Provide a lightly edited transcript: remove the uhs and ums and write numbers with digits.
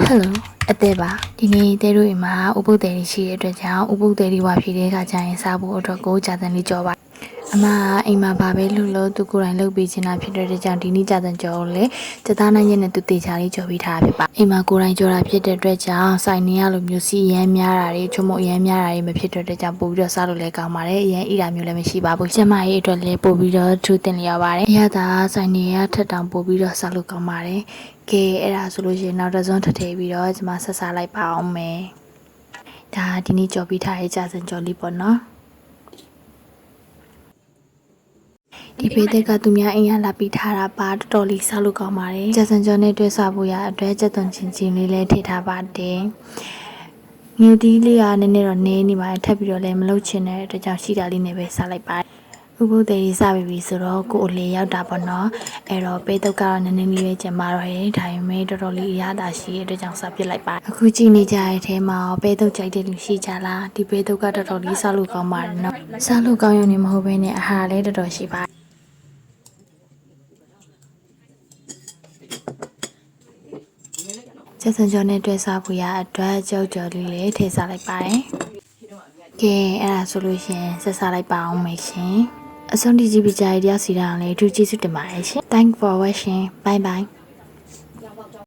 Hello အသေးပါဒီနေ့တဲတို့အိမ်မှာဥပုပ်တယ်ရှိတဲ့အတွက်ကြောင့်ဥပုပ်တယ်ဝါဖြစ်တဲ့အခါကျရင်စားဖို့အတွက်ကိုကြာတန်လေးကြောပါအမအိမ်မှာဗာပဲလှလို့သူကိုယ်တိုင်လှုပ်ပြီးချင်တာဖြစ်တဲ့အတွက်ကြောင့်ဒီနေ့ကြာတန်ကြောကိုလေစသားနိုင်ရဲ့နဲ့သူတေချာလေးကြောပြီးထားဖြစ်ပါအိမ်မှာကိုယ်တိုင်ကြောတာဖြစ်တဲ့အတွက်ကြောင့်စိုင်နေရလိုမျိုးစီရမ်းများတာတွေချုံမုတ်ရမ်းများတာတွေမဖြစ်တဲ့အတွက်ကြောင့်ပို့ပြီးတော့စားလို့လည်းကောင်းပါတယ်အရင်ဣရာမျိုးလည်းမရှိပါဘူးကျမရဲ့အတွက်လည်းပို့ပြီးတော့ထူးတင်လျော်ပါတယ်အရသာစိုင်နေရထက်တောင်ပို့ပြီးတော့စားလို့ကောင်းပါတယ်ကဲအဲ့ဒါဆိုလို့ရှိရင်နောက်တစ်စုံထထည့်ပြီးတော့ကျွန်မဆက်စားလိုက်ပါအောင်မယ်ဒါဒီနေ့ကြော်ပြီးထားတဲ့ကြာစံကြော်လေးပေါ့နော်ဒီဖေးတဲ့ကသူများအိမ်ရလာပြီးထားတာပါတော်တော်လေးစားလို့ကောင်းပါတယ်ကြာစံကြော်နဲ့တွဲစားဖို့ရအတွက်ကြက်သွန်ချင်းချင်းလေးလည်းထည့်ထားပါတယ်ငူတီးလေးကနည်းနည်းတော့နည်းနေပါတယ်ထပ်ပြီးတော့လည်းမလုပ်ချင်တဲ့အတွက်ကြောင့်ရှိတာလေးနဲ့ပဲစားလိုက်ပါတယ်ဥပုပ်တယ်ရေးစားပြီဆိုတော့ကိုယ်အလေရောက်တာပေါ့နော်အဲ့တော့ပေးတုတ်ကတော့နည်းနည်းလေးပဲကျန်ပါတော့ရဲ့ဒါပေမဲ့တော်တော်လေးအရသာရှိတဲ့အတွက်ကြောင့်စားပြစ်လိုက်ပါအခုကြည့်နေကြတဲ့အထဲမှာပေးတုတ်ကြိုက်တဲ့လူရှိကြလားဒီပေးတုတ်ကတော်တော်လေးစားလို့ကောင်းပါတယ်နော်စားလို့ကောင်းရုံနဲ့မဟုတ်ဘဲနဲ့အဟာလည်းတော်တော်ရှိပါချက်စံကြော်နဲ့တွဲစားဖို့ရအတွက်ကြောက်ကြော်လေးလေးထည့်စားလိုက်ပါတယ်ကဲအဲ့ဒါဆိုလို့ရှင်ဆက်စားလိုက်ပါအောင်မယ်ရှင်အဆုံးထိကြည့်ပြီးကြရတဲ့စီတာအောင်လေးအထူးကျေးဇူးတင်ပါတယ်ရှင် Thank for watching bye bye